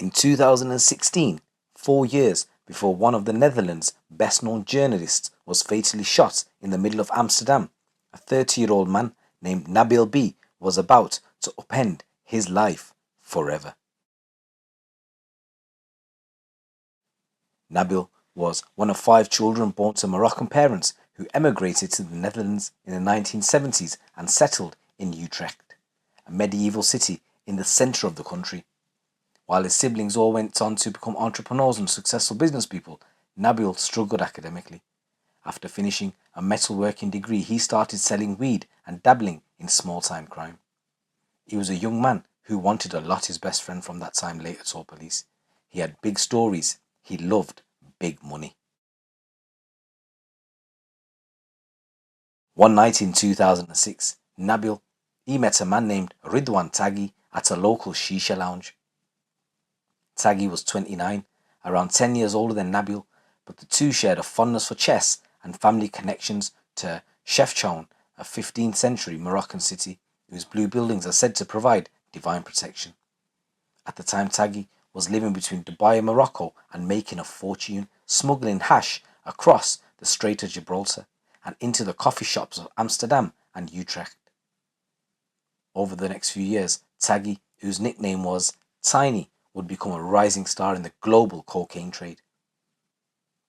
In 2016, 4 years before one of the Netherlands' best-known journalists was fatally shot in the middle of Amsterdam, a 30-year-old man named Nabil B was about to upend his life forever. Nabil was one of 5 children born to Moroccan parents who emigrated to the Netherlands in the 1970s and settled in Utrecht, a medieval city in the centre of the country. While his siblings all went on to become entrepreneurs and successful business people, Nabil struggled academically. After finishing a metalworking degree, he started selling weed and dabbling in small-time crime. He was a young man who wanted a lot. His best friend from that time later told police. He had big stories. He loved big money. One night in 2006, Nabil met a man named Ridouan Taghi at a local shisha lounge. Taghi was 29, around 10 years older than Nabil, but the two shared a fondness for chess and family connections to Chefchaouen, a 15th century Moroccan city whose blue buildings are said to provide divine protection. At the time, Taghi was living between Dubai and Morocco and making a fortune smuggling hash across the Strait of Gibraltar and into the coffee shops of Amsterdam and Utrecht. Over the next few years, Taghi, whose nickname was Tiny, would become a rising star in the global cocaine trade.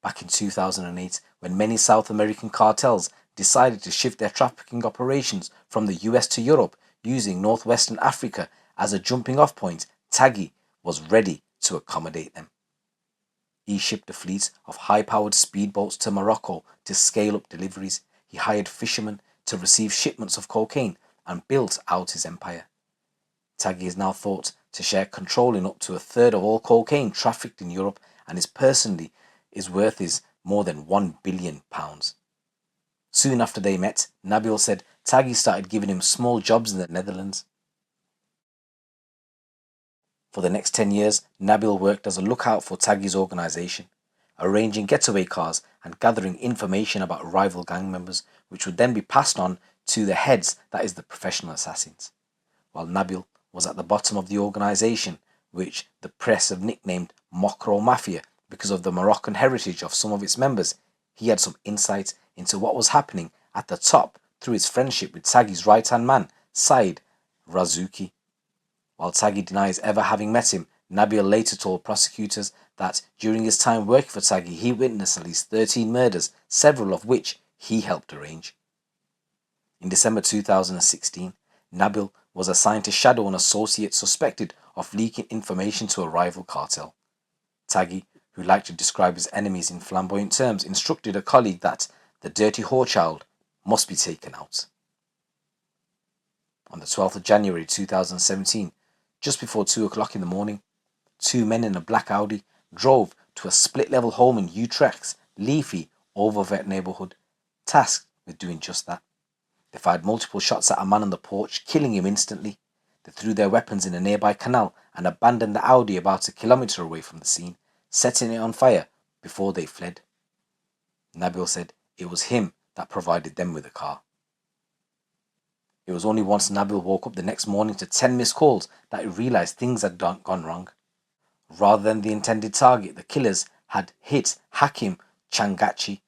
Back in 2008, when many South American cartels decided to shift their trafficking operations from the US to Europe using northwestern Africa as a jumping-off point, Taghi was ready to accommodate them. He shipped a fleet of high-powered speedboats to Morocco to scale up deliveries. He hired fishermen to receive shipments of cocaine and built out his empire. Taghi is now thought to share control in up to a third of all cocaine trafficked in Europe, and his worth is more than £1 billion. Soon after they met, Nabil said Taghi started giving him small jobs in the Netherlands. For the next 10 years, Nabil worked as a lookout for Taghi's organisation, arranging getaway cars and gathering information about rival gang members, which would then be passed on to the heads, that is the professional assassins. While Nabil was at the bottom of the organisation, which the press have nicknamed Mocro Mafia because of the Moroccan heritage of some of its members, he had some insight into what was happening at the top through his friendship with Taghi's right-hand man, Said Razouki. While Taghi denies ever having met him, Nabil later told prosecutors that during his time working for Taghi, he witnessed at least 13 murders, several of which he helped arrange. In December 2016, Nabil was assigned to shadow an associate suspected of leaking information to a rival cartel. Taghi, who liked to describe his enemies in flamboyant terms, instructed a colleague that the dirty whorechild must be taken out. On the 12th of January 2017, just before 2 o'clock in the morning, 2 men in a black Audi drove to a split-level home in Utrecht's leafy Overvet neighbourhood, tasked with doing just that. They fired multiple shots at a man on the porch, killing him instantly. They threw their weapons in a nearby canal and abandoned the Audi about 1 kilometre away from the scene, setting it on fire before they fled. Nabil said it was him that provided them with a car. It was only once Nabil woke up the next morning to 10 missed calls that he realised things had gone wrong. Rather than the intended target, the killers had hit Hakim Changachi,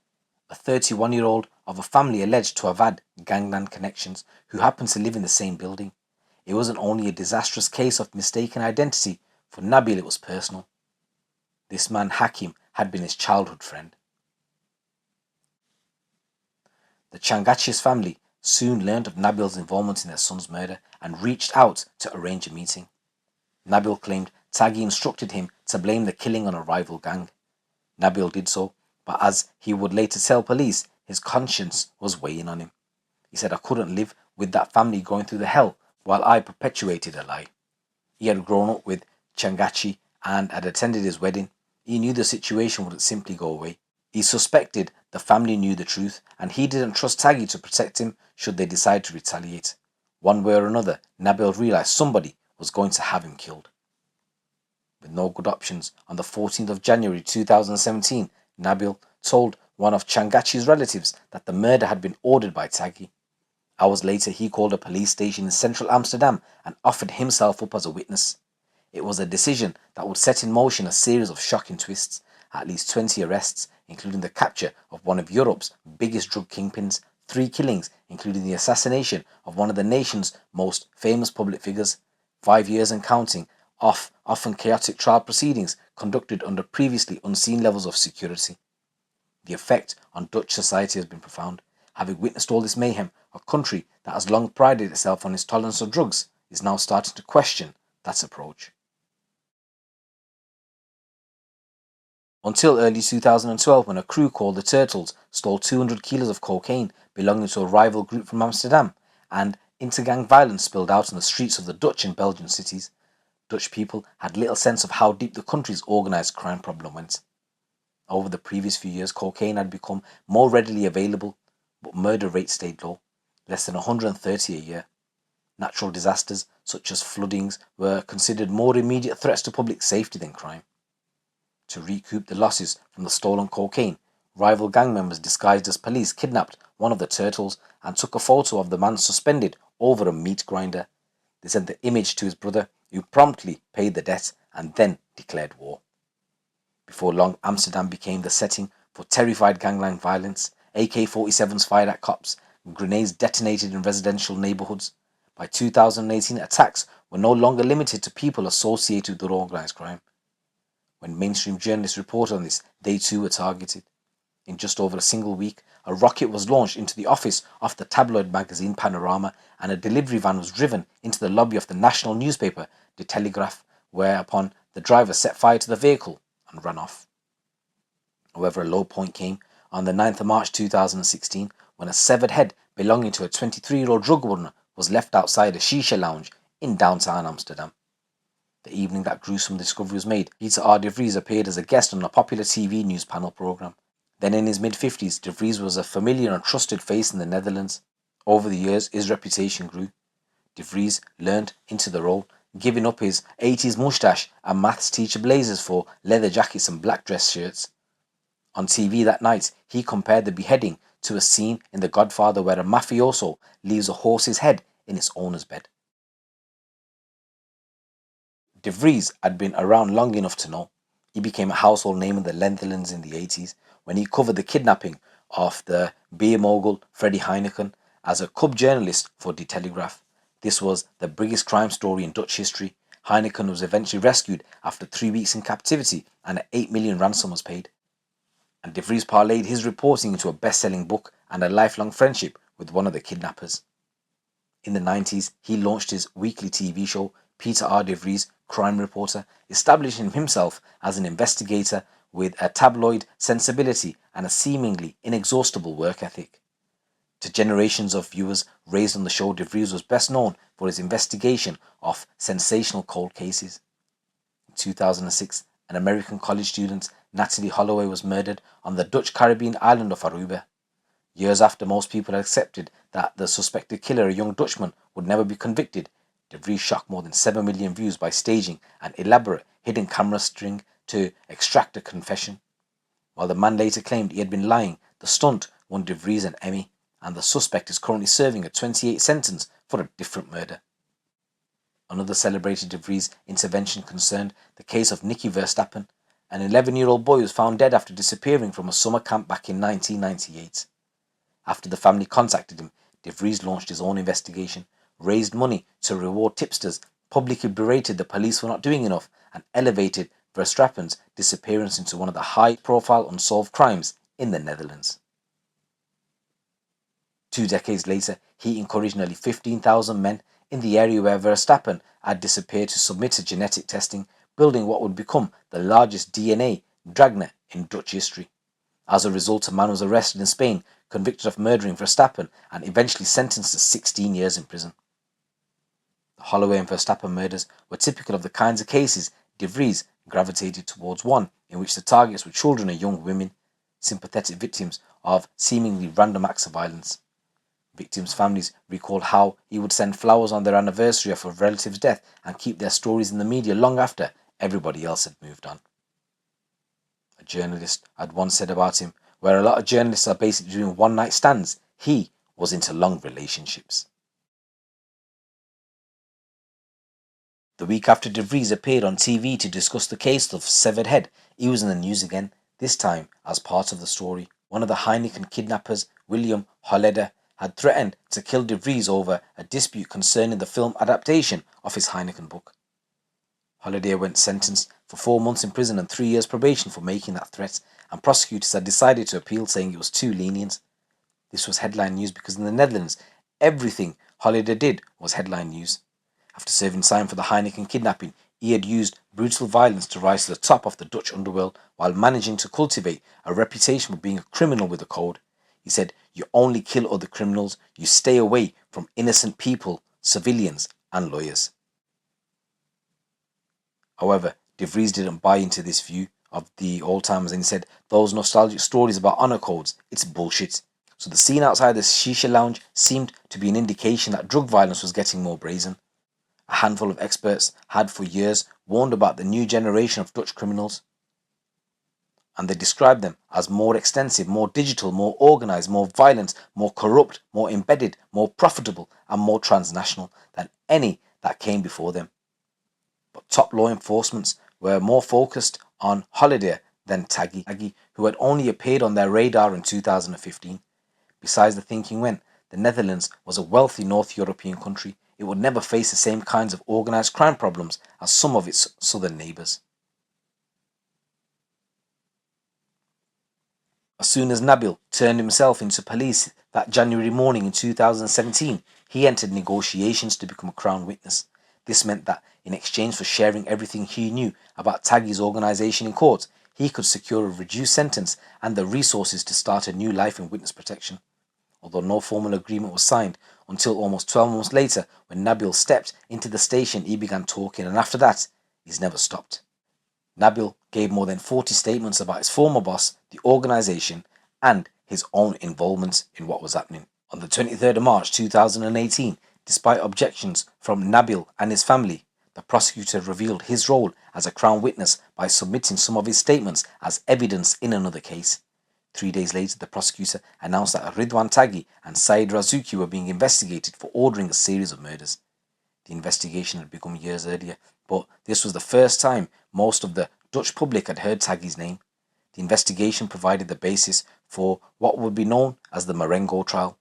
a 31-year-old of a family alleged to have had gangland connections who happened to live in the same building. It wasn't only a disastrous case of mistaken identity, for Nabil it was personal. This man Hakim had been his childhood friend. The Changachi's family soon learned of Nabil's involvement in their son's murder and reached out to arrange a meeting. Nabil claimed Taghi instructed him to blame the killing on a rival gang. Nabil did so, but as he would later tell police, his conscience was weighing on him. He said, "I couldn't live with that family going through the hell while I perpetuated a lie." He had grown up with Changachi and had attended his wedding. He knew the situation wouldn't simply go away. He suspected the family knew the truth, and he didn't trust Taghi to protect him should they decide to retaliate. One way or another, Nabil realised somebody was going to have him killed. With no good options, on the 14th of January 2017, Nabil told one of Changachi's relatives that the murder had been ordered by Taghi. Hours later, he called a police station in central Amsterdam and offered himself up as a witness. It was a decision that would set in motion a series of shocking twists, at least 20 arrests, including the capture of one of Europe's biggest drug kingpins, 3 killings, including the assassination of one of the nation's most famous public figures, 5 years and counting, often chaotic trial proceedings conducted under previously unseen levels of security. The effect on Dutch society has been profound. Having witnessed all this mayhem, a country that has long prided itself on its tolerance of drugs is now starting to question that approach. Until early 2012, when a crew called the Turtles stole 200 kilos of cocaine belonging to a rival group from Amsterdam, and intergang violence spilled out on the streets of the Dutch and Belgian cities, Dutch people had little sense of how deep the country's organised crime problem went. Over the previous few years, cocaine had become more readily available, but murder rates stayed low, less than 130 a year. Natural disasters, such as floodings, were considered more immediate threats to public safety than crime. To recoup the losses from the stolen cocaine, rival gang members disguised as police kidnapped one of the Turtles and took a photo of the man suspended over a meat grinder. They sent the image to his brother, who promptly paid the debt and then declared war. Before long, Amsterdam became the setting for terrified gangland violence, AK-47s fired at cops, grenades detonated in residential neighbourhoods. By 2018, attacks were no longer limited to people associated with organised crime. When mainstream journalists reported on this, they too were targeted. In just over a single week, a rocket was launched into the office of the tabloid magazine Panorama, and a delivery van was driven into the lobby of the national newspaper, De Telegraaf, whereupon the driver set fire to the vehicle and ran off. However, a low point came on the 9th of March 2016, when a severed head belonging to a 23-year-old drug runner was left outside a shisha lounge in downtown Amsterdam. The evening that gruesome discovery was made, Peter R De Vries appeared as a guest on a popular TV news panel program. Then in his mid-50s, De Vries was a familiar and trusted face in the Netherlands. Over the years, his reputation grew. De Vries learned into the role, giving up his 80s moustache and maths teacher blazers for leather jackets and black dress shirts. On TV that night, he compared the beheading to a scene in The Godfather where a mafioso leaves a horse's head in its owner's bed. De Vries had been around long enough to know. He became a household name in the Netherlands in the 80s when he covered the kidnapping of the beer mogul Freddie Heineken as a cub journalist for De Telegraaf. This was the biggest crime story in Dutch history. Heineken was eventually rescued after 3 weeks in captivity and an 8 million ransom was paid. And De Vries parlayed his reporting into a best-selling book and a lifelong friendship with one of the kidnappers. In the 90s, he launched his weekly TV show, Peter R De Vries, Crime Reporter, establishing himself as an investigator with a tabloid sensibility and a seemingly inexhaustible work ethic. To generations of viewers raised on the show, De Vries was best known for his investigation of sensational cold cases. In 2006, an American college student, Natalie Holloway, was murdered on the Dutch Caribbean island of Aruba. Years after most people had accepted that the suspected killer, a young Dutchman, would never be convicted, De Vries shocked more than 7 million views by staging an elaborate hidden camera string to extract a confession. While the man later claimed he had been lying, the stunt won De Vries an Emmy, and the suspect is currently serving a 28 sentence for a different murder. Another celebrated De Vries intervention concerned the case of Nicky Verstappen, an 11-year-old boy who was found dead after disappearing from a summer camp back in 1998. After the family contacted him, De Vries launched his own investigation, raised money to reward tipsters, publicly berated the police for not doing enough, and elevated Verstappen's disappearance into one of the high-profile unsolved crimes in the Netherlands. 2 decades later, he encouraged nearly 15,000 men in the area where Verstappen had disappeared to submit to genetic testing, building what would become the largest DNA dragnet in Dutch history. As a result, a man was arrested in Spain, convicted of murdering Verstappen, and eventually sentenced to 16 years in prison. The Holloway and Verstappen murders were typical of the kinds of cases De Vries gravitated towards, one in which the targets were children and young women, sympathetic victims of seemingly random acts of violence. Victims' families recalled how he would send flowers on their anniversary of a relative's death and keep their stories in the media long after everybody else had moved on. A journalist had once said about him, where a lot of journalists are basically doing one-night stands, he was into long relationships. The week after De Vries appeared on TV to discuss the case of severed head, he was in the news again, this time as part of the story. One of the Heineken kidnappers, William Holleder, had threatened to kill De Vries over a dispute concerning the film adaptation of his Heineken book. Holleder went sentenced for 4 months in prison and 3 years probation for making that threat, and prosecutors had decided to appeal, saying it was too lenient. This was headline news because in the Netherlands, everything Holleder did was headline news. After serving time for the Heineken kidnapping, he had used brutal violence to rise to the top of the Dutch underworld while managing to cultivate a reputation for being a criminal with a code. He said, "You only kill other criminals, you stay away from innocent people, civilians and lawyers." However, De Vries didn't buy into this view of the old-timers and he said, "Those nostalgic stories about honor codes, it's bullshit." So the scene outside the shisha lounge seemed to be an indication that drug violence was getting more brazen. A handful of experts had for years warned about the new generation of Dutch criminals, and they described them as more extensive, more digital, more organized, more violent, more corrupt, more embedded, more profitable, and more transnational than any that came before them. But top law enforcements were more focused on Holleder than Taghi, who had only appeared on their radar in 2015. Besides, the thinking went, the Netherlands was a wealthy North European country. It would never face the same kinds of organized crime problems as some of its southern neighbors. As soon as Nabil turned himself into police that January morning in 2017, he entered negotiations to become a Crown witness. This meant that in exchange for sharing everything he knew about Taghi's organization in court, he could secure a reduced sentence and the resources to start a new life in witness protection. Although no formal agreement was signed until almost 12 months later when Nabil stepped into the station, he began talking, and after that, he's never stopped. Nabil gave more than 40 statements about his former boss, the organization, and his own involvement in what was happening. On the 23rd of March 2018, despite objections from Nabil and his family, the prosecutor revealed his role as a Crown witness by submitting some of his statements as evidence in another case. 3 days later, the prosecutor announced that Ridouan Taghi and Said Razouki were being investigated for ordering a series of murders. The investigation had begun years earlier, but this was the first time most of the Dutch public had heard Taghi's name. The investigation provided the basis for what would be known as the Marengo trial.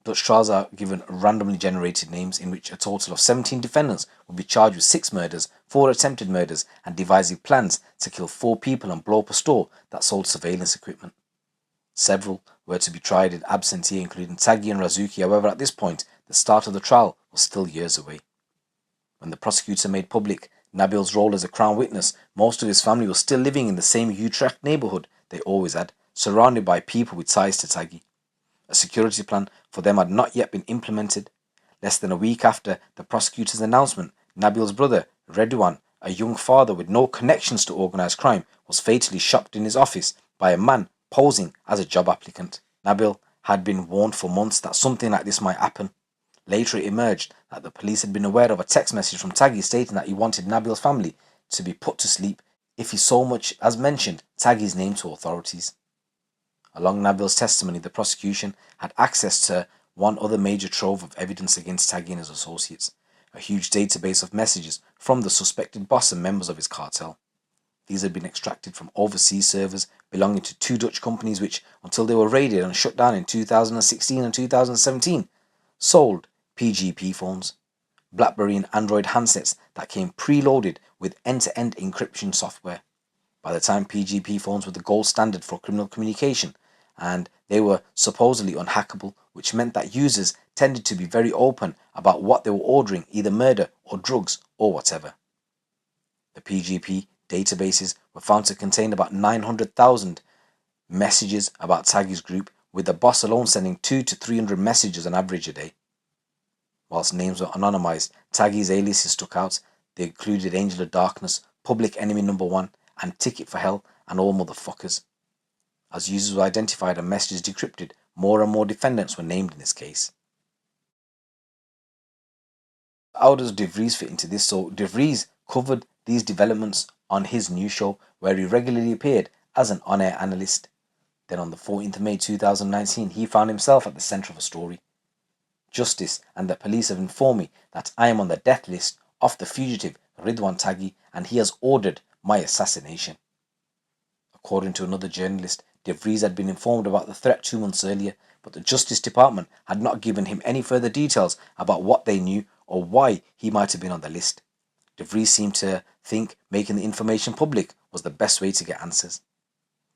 Dutch trials are given randomly generated names in which a total of 17 defendants would be charged with 6 murders, 4 attempted murders, and devising plans to kill 4 people and blow up a store that sold surveillance equipment. Several were to be tried in absentia, including Taghi and Razouki. However, at this point, the start of the trial was still years away. When the prosecutor made public Nabil's role as a Crown witness, most of his family was still living in the same Utrecht neighbourhood they always had, surrounded by people with ties to Taghi. A security plan for them had not yet been implemented. Less than a week after the prosecutor's announcement, Nabil's brother, Ridouan, a young father with no connections to organised crime, was fatally shot in his office by a man posing as a job applicant. Nabil had been warned for months that something like this might happen. Later it emerged that the police had been aware of a text message from Taghi stating that he wanted Nabil's family to be put to sleep if he so much as mentioned Taghi's name to authorities. Along Nabil's testimony, the prosecution had access to one other major trove of evidence against Taghi and his associates, a huge database of messages from the suspected boss and members of his cartel. These had been extracted from overseas servers belonging to 2 Dutch companies which, until they were raided and shut down in 2016 and 2017, sold PGP phones, BlackBerry and Android handsets that came preloaded with end-to-end encryption software. By the time PGP phones were the gold standard for criminal communication, and they were supposedly unhackable, which meant that users tended to be very open about what they were ordering, either murder or drugs or whatever. The PGP databases were found to contain about 900,000 messages about Taghi's group, with the boss alone sending 200 to 300 messages on average a day. Whilst names were anonymized, Taghi's aliases stuck out. They included Angel of Darkness, Public Enemy Number 1, and Ticket for Hell, and all motherfuckers. As users were identified and messages decrypted, more and more defendants were named in this case. How does De Vries fit into this? So De Vries covered these developments on his news show, where he regularly appeared as an on-air analyst. Then on the 14th of May 2019, he found himself at the centre of a story. Justice and the police have informed me that I am on the death list of the fugitive Ridouan Taghi, and he has ordered my assassination. According to another journalist, De Vries had been informed about the threat 2 months earlier, but the Justice Department had not given him any further details about what they knew or why he might have been on the list. De Vries seemed to think making the information public was the best way to get answers.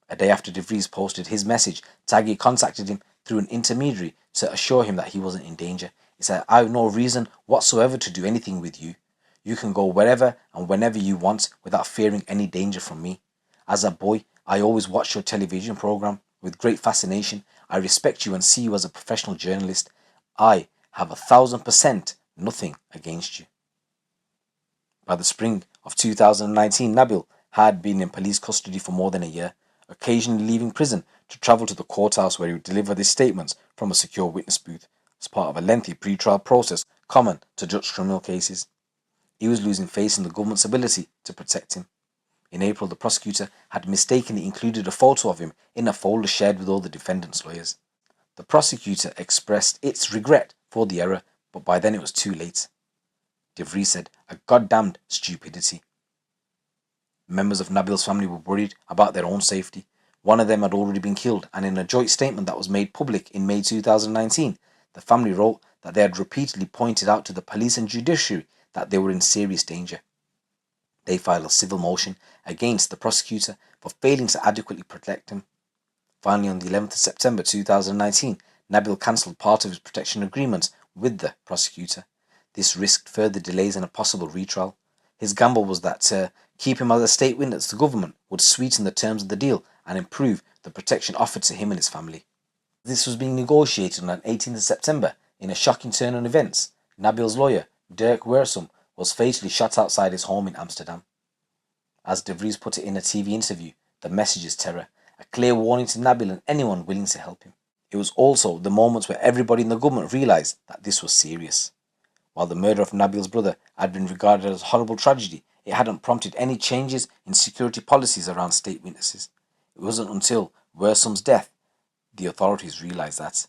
A day after De Vries posted his message, Taghi contacted him through an intermediary to assure him that he wasn't in danger. He said, "I have no reason whatsoever to do anything with you. You can go wherever and whenever you want without fearing any danger from me. As a boy, I always watched your television program with great fascination. I respect you and see you as a professional journalist. I have 1,000% nothing against you." By the spring of 2019, Nabil had been in police custody for more than a year, occasionally leaving prison to travel to the courthouse where he would deliver his statements from a secure witness booth as part of a lengthy pre-trial process common to Dutch criminal cases. He was losing faith in the government's ability to protect him. In April, the prosecutor had mistakenly included a photo of him in a folder shared with all the defendant's lawyers. The prosecutor expressed its regret for the error, but by then it was too late. De Vries said, "A goddamned stupidity." Members of Nabil's family were worried about their own safety. One of them had already been killed, and in a joint statement that was made public in May 2019, the family wrote that they had repeatedly pointed out to the police and judiciary that they were in serious danger. They filed a civil motion against the prosecutor for failing to adequately protect him. Finally, on the 11th of September 2019, Nabil cancelled part of his protection agreement with the prosecutor. This risked further delays and a possible retrial. His gamble was that to keep him as a state witness, the government would sweeten the terms of the deal and improve the protection offered to him and his family. This was being negotiated on 18th of September. In a shocking turn of events, Nabil's lawyer, Derk Wiersum, was fatally shot outside his home in Amsterdam. As De Vries put it in a TV interview, the message is terror, a clear warning to Nabil and anyone willing to help him. It was also the moment where everybody in the government realised that this was serious. While the murder of Nabil's brother had been regarded as a horrible tragedy, it hadn't prompted any changes in security policies around state witnesses. It wasn't until Wiersum's death the authorities realised that.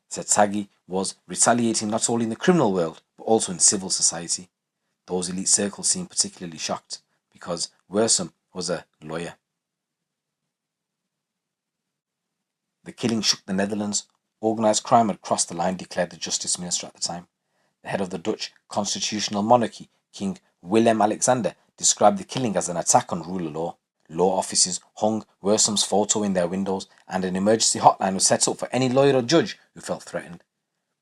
Said Taghi was retaliating not only in the criminal world, but also in civil society. Those elite circles seemed particularly shocked, because Wiersum was a lawyer. The killing shook the Netherlands. Organised crime had crossed the line, declared the Justice Minister at the time. The head of the Dutch constitutional monarchy, King Willem-Alexander, described the killing as an attack on rule of law. Law offices hung Wiersum's photo in their windows, and an emergency hotline was set up for any lawyer or judge who felt threatened.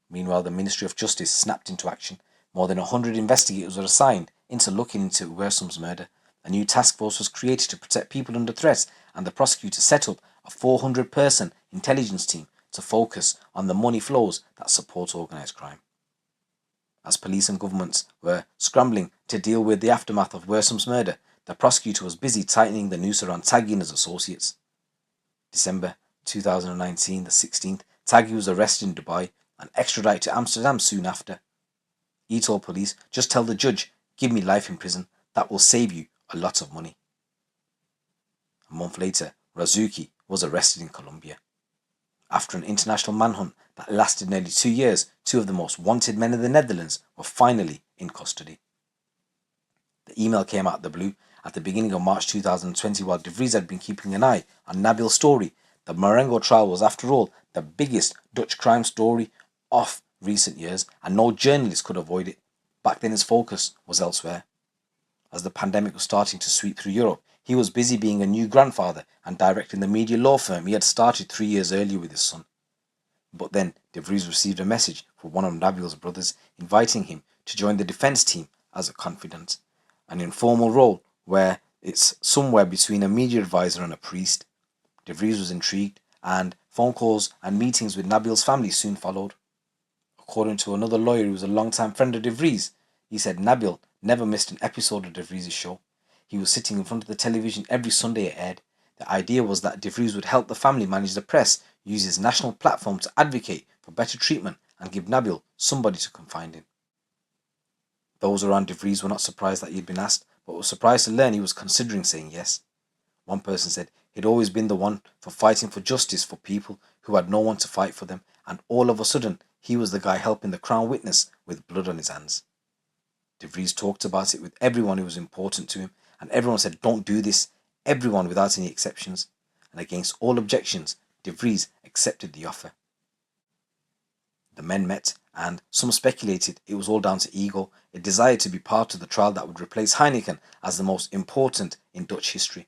Meanwhile, the Ministry of Justice snapped into action. More than 100 investigators were assigned into looking into Wiersum's murder. A new task force was created to protect people under threat, and the prosecutor set up a 400-person intelligence team to focus on the money flows that support organised crime. As police and governments were scrambling to deal with the aftermath of Wiersum's murder, the prosecutor was busy tightening the noose around Taghi and his associates. December 2019, the 16th, Taghi was arrested in Dubai and extradited to Amsterdam soon after. He told police, "Just tell the judge, give me life in prison, that will save you a lot of money." A month later, Razuki was arrested in Colombia. After an international manhunt that lasted nearly 2 years, two of the most wanted men in the Netherlands were finally in custody. The email came out of the blue at the beginning of March 2020 while De Vries had been keeping an eye on Nabil's story. The Marengo trial was, after all, the biggest Dutch crime story of recent years, and no journalist could avoid it. Back then his focus was elsewhere. As the pandemic was starting to sweep through Europe, he was busy being a new grandfather and directing the media law firm he had started 3 years earlier with his son. But then De Vries received a message from one of Nabil's brothers inviting him to join the defence team as a confidant, an informal role where it's somewhere between a media advisor and a priest. De Vries was intrigued, and phone calls and meetings with Nabil's family soon followed. According to another lawyer who was a long-time friend of De Vries, he said Nabil never missed an episode of De Vries' show. He was sitting in front of the television every Sunday it aired. The idea was that De Vries would help the family manage the press, use his national platform to advocate for better treatment, and give Nabil somebody to confide in. Those around De Vries were not surprised that he had been asked, but were surprised to learn he was considering saying yes. One person said he'd always been the one for fighting for justice for people who had no one to fight for them, and all of a sudden he was the guy helping the Crown witness with blood on his hands. De De Vries talked about it with everyone who was important to him, and everyone said, "Don't do this," everyone without any exceptions. And against all objections, De Vries accepted the offer. The men met, and some speculated it was all down to ego, a desire to be part of the trial that would replace Heineken as the most important in Dutch history.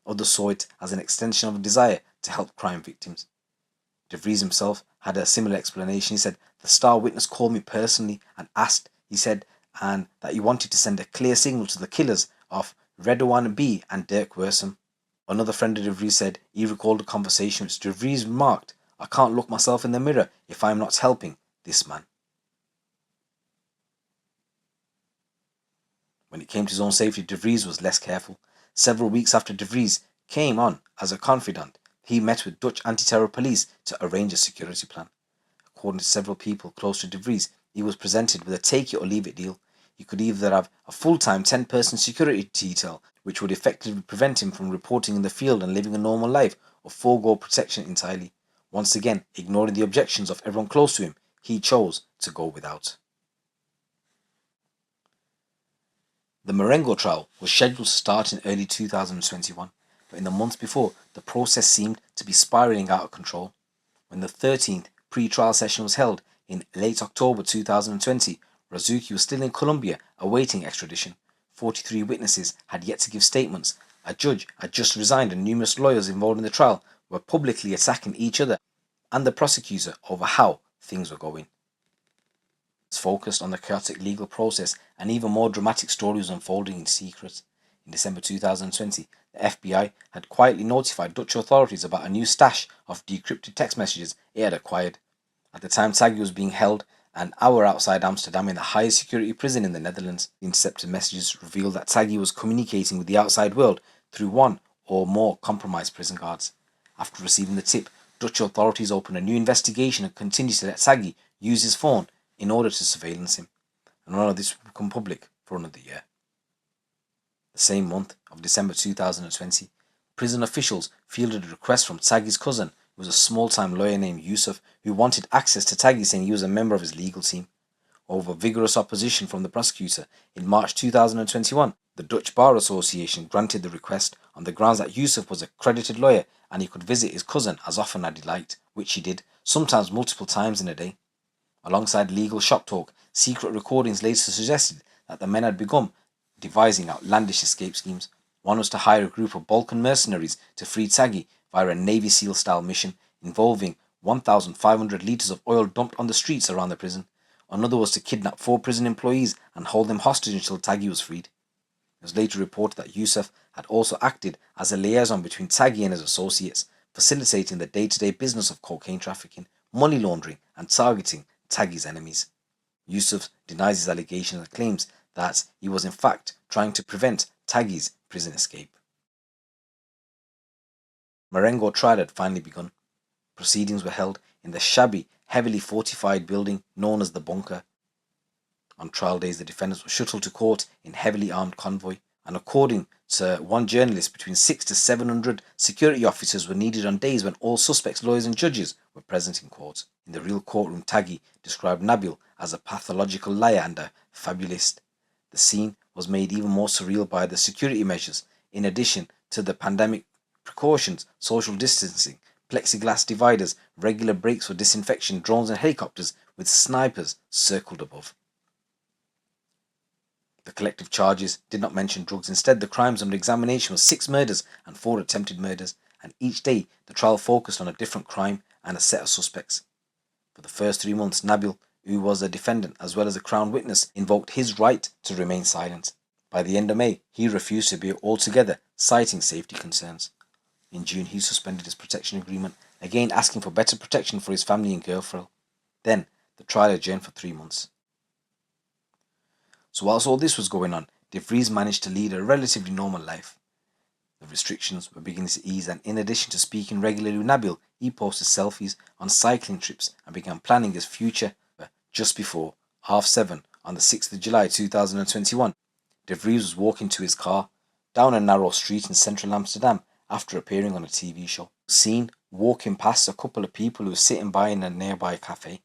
Others saw it as an extension of a desire to help crime victims. De Vries himself had a similar explanation. He said, "The star witness called me personally and asked," he said, and that he wanted to send a clear signal to the killers of Ridouan B and Derk Wiersum. Another friend of De Vries said he recalled a conversation which De Vries remarked, "I can't look myself in the mirror if I'm not helping this man." When it came to his own safety, De Vries was less careful. Several weeks after De Vries came on as a confidant, he met with Dutch anti-terror police to arrange a security plan. According to several people close to De Vries, he was presented with a take it or leave it deal. He could either have a full-time 10-person security detail, which would effectively prevent him from reporting in the field and living a normal life, or forego protection entirely. Once again, ignoring the objections of everyone close to him, he chose to go without. The Marengo trial was scheduled to start in early 2021, but in the months before, the process seemed to be spiraling out of control. When the 13th pre-trial session was held in late October 2020, Razuki was still in Colombia awaiting extradition. 43 witnesses had yet to give statements. A judge had just resigned, and numerous lawyers involved in the trial were publicly attacking each other and the prosecutor over how things were going. It's focused on the chaotic legal process, and even more dramatic stories unfolding in secret. In December 2020, the FBI had quietly notified Dutch authorities about a new stash of decrypted text messages it had acquired. At the time, Taghi was being held an hour outside Amsterdam in the highest security prison in the Netherlands. The intercepted messages revealed that Taghi was communicating with the outside world through one or more compromised prison guards. After receiving the tip, Dutch authorities opened a new investigation and continued to let Taghi use his phone in order to surveillance him, and none of this would become public for another year. The same month of December 2020, prison officials fielded a request from Taghi's cousin, who was a small-time lawyer named Yusuf, who wanted access to Taghi, saying he was a member of his legal team. Over vigorous opposition from the prosecutor, in March 2021, the Dutch Bar Association granted the request on the grounds that Yusuf was a accredited lawyer and he could visit his cousin as often as he liked, which he did, sometimes multiple times in a day. Alongside legal shop talk, secret recordings later suggested that the men had begun devising outlandish escape schemes. One was to hire a group of Balkan mercenaries to free Taghi via a Navy SEAL-style mission involving 1,500 litres of oil dumped on the streets around the prison. Another was to kidnap 4 prison employees and hold them hostage until Taghi was freed. It was later reported that Yusuf had also acted as a liaison between Taghi and his associates, facilitating the day-to-day business of cocaine trafficking, money laundering, and targeting Taghi's enemies. Yusuf denies his allegations and claims that he was in fact trying to prevent Taghi's prison escape. Marengo trial had finally begun. Proceedings were held in the shabby, heavily fortified building known as the Bunker. On trial days, the defendants were shuttled to court in heavily armed convoy, and according to one journalist, between 600 to 700 security officers were needed on days when all suspects, lawyers and judges were present in court. In the real courtroom, Taghi described Nabil as a pathological liar and a fabulist. The scene was made even more surreal by the security measures. In addition to the pandemic precautions, social distancing, plexiglass dividers, regular breaks for disinfection, drones and helicopters with snipers circled above. The collective charges did not mention drugs. Instead, the crimes under examination were 6 murders and 4 attempted murders, and each day the trial focused on a different crime and a set of suspects. For the first 3 months, Nabil, who was a defendant as well as a crown witness, invoked his right to remain silent. By the end of May, he refused to be altogether, citing safety concerns. In June, he suspended his protection agreement, again asking for better protection for his family and girlfriend. Then, the trial adjourned for 3 months. So whilst all this was going on, De Vries managed to lead a relatively normal life. The restrictions were beginning to ease, and in addition to speaking regularly with Nabil, he posted selfies on cycling trips and began planning his future. Just before 7:30 on the 6th of July 2021, De Vries was walking to his car down a narrow street in central Amsterdam after appearing on a TV show. Seen walking past a couple of people who were sitting by in a nearby cafe.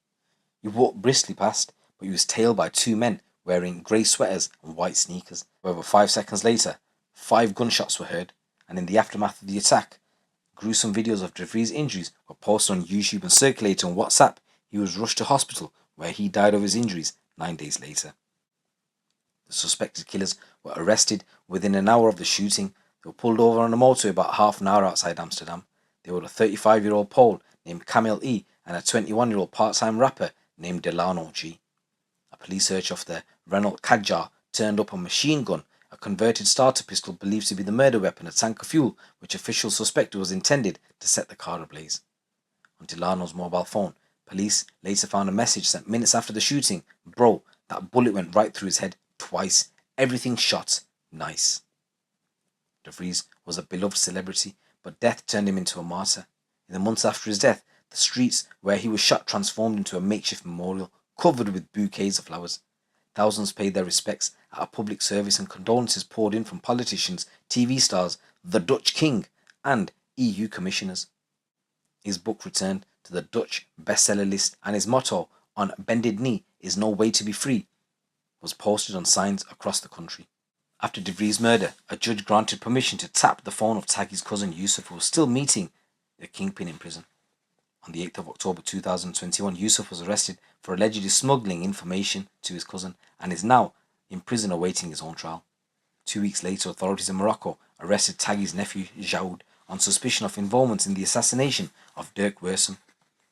He walked briskly past, but he was tailed by 2 men wearing grey sweaters and white sneakers. However, 5 seconds later, 5 gunshots were heard, and in the aftermath of the attack, gruesome videos of De Vries' injuries were posted on YouTube and circulated on WhatsApp. He was rushed to hospital, where he died of his injuries 9 days later. The suspected killers were arrested within an hour of the shooting. They were pulled over on a motorway about half an hour outside Amsterdam. They were a 35-year-old Pole named Kamil E and a 21-year-old part-time rapper named Delano G. A police search of the Renault Kadjar turned up a machine gun, a converted starter pistol believed to be the murder weapon, a tank of fuel which officials suspected was intended to set the car ablaze. On Delano's mobile phone, police later found a message sent minutes after the shooting. "Bro, that bullet went right through his head twice. Everything shot. Nice." De Vries was a beloved celebrity, but death turned him into a martyr. In the months after his death, the streets where he was shot transformed into a makeshift memorial covered with bouquets of flowers. Thousands paid their respects at a public service, and condolences poured in from politicians, TV stars, the Dutch king, and EU commissioners. His book returned to the Dutch bestseller list, and his motto, "On bended knee is no way to be free," was posted on signs across the country. After De Vries' murder, a judge granted permission to tap the phone of Taghi's cousin Yusuf, who was still meeting the kingpin in prison. On the 8th of October 2021, Yusuf was arrested for allegedly smuggling information to his cousin and is now in prison awaiting his own trial. 2 weeks later, authorities in Morocco arrested Taghi's nephew Jaoud on suspicion of involvement in the assassination of Derk Wiersum.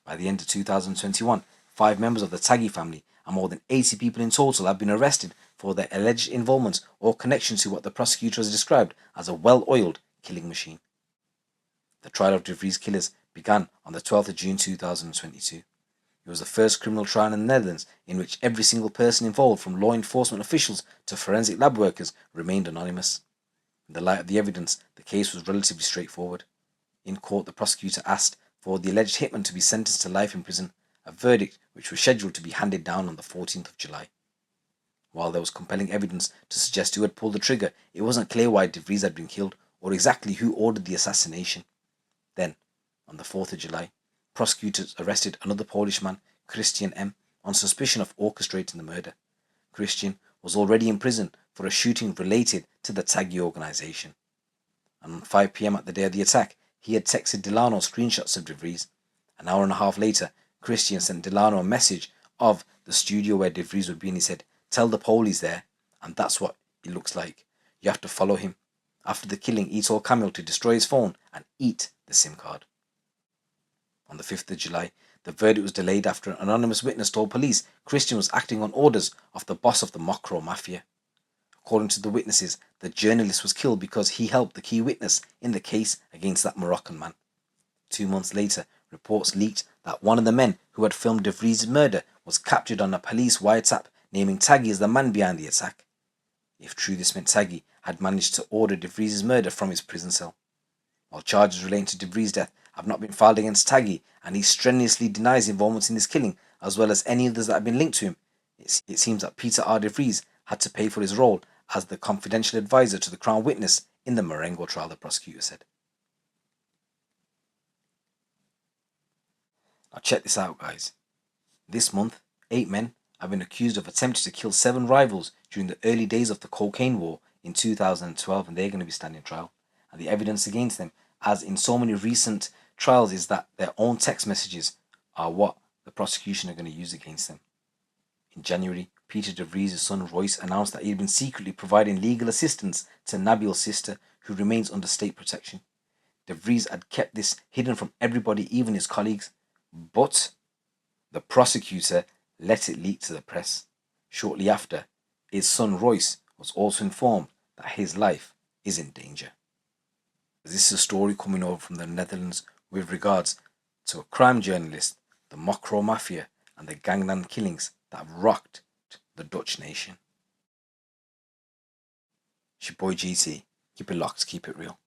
By the end of 2021, 5 members of the Taghi family and more than 80 people in total have been arrested for their alleged involvement or connection to what the prosecutor has described as a well-oiled killing machine. The trial of De Vries' killers began on the 12th of June 2022. It was the first criminal trial in the Netherlands in which every single person involved, from law enforcement officials to forensic lab workers, remained anonymous. In the light of the evidence, the case was relatively straightforward. In court, the prosecutor asked for the alleged hitman to be sentenced to life in prison, a verdict which was scheduled to be handed down on the 14th of July. While there was compelling evidence to suggest who had pulled the trigger, it wasn't clear why De Vries had been killed or exactly who ordered the assassination. Then, on the 4th of July, prosecutors arrested another Polish man, Christian M., on suspicion of orchestrating the murder. Christian was already in prison for a shooting related to the Taghi organization. And on 5 p.m. at the day of the attack, he had texted Delano screenshots of De Vries. An hour and a half later, Christian sent Delano a message of the studio where De Vries would be, and he said, "Tell the police there," and that's what it looks like. "You have to follow him." After the killing, he told Kamil to destroy his phone and eat the SIM card. On the 5th of July, the verdict was delayed after an anonymous witness told police Christian was acting on orders of the boss of the Mocro Mafia. According to the witnesses, the journalist was killed because he helped the key witness in the case against that Moroccan man. 2 months later, reports leaked that one of the men who had filmed De Vries' murder was captured on a police wiretap, naming Taghi as the man behind the attack. If true, this meant Taghi had managed to order De Vries' murder from his prison cell. While charges relating to De Vries' death have not been filed against Taghi, and he strenuously denies involvement in this killing, as well as any others that have been linked to him, it seems that Peter R De Vries had to pay for his role as the confidential advisor to the Crown witness in the Marengo trial, the prosecutor said. Now check this out, guys. This month, 8 men have been accused of attempting to kill 7 rivals during the early days of the cocaine war in 2012, and they're going to be standing trial. And the evidence against them, as in so many recent trials, is that their own text messages are what the prosecution are going to use against them. In January, Peter De Vries' son Royce announced that he had been secretly providing legal assistance to Nabil's sister, who remains under state protection. De Vries had kept this hidden from everybody, even his colleagues, but the prosecutor let it leak to the press. Shortly after, his son Royce was also informed that his life is in danger. This is a story coming over from the Netherlands with regards to a crime journalist, the Mocro Mafia, and the gangland killings that have rocked the Dutch nation. It's your boy GT. Keep it locked, keep it real.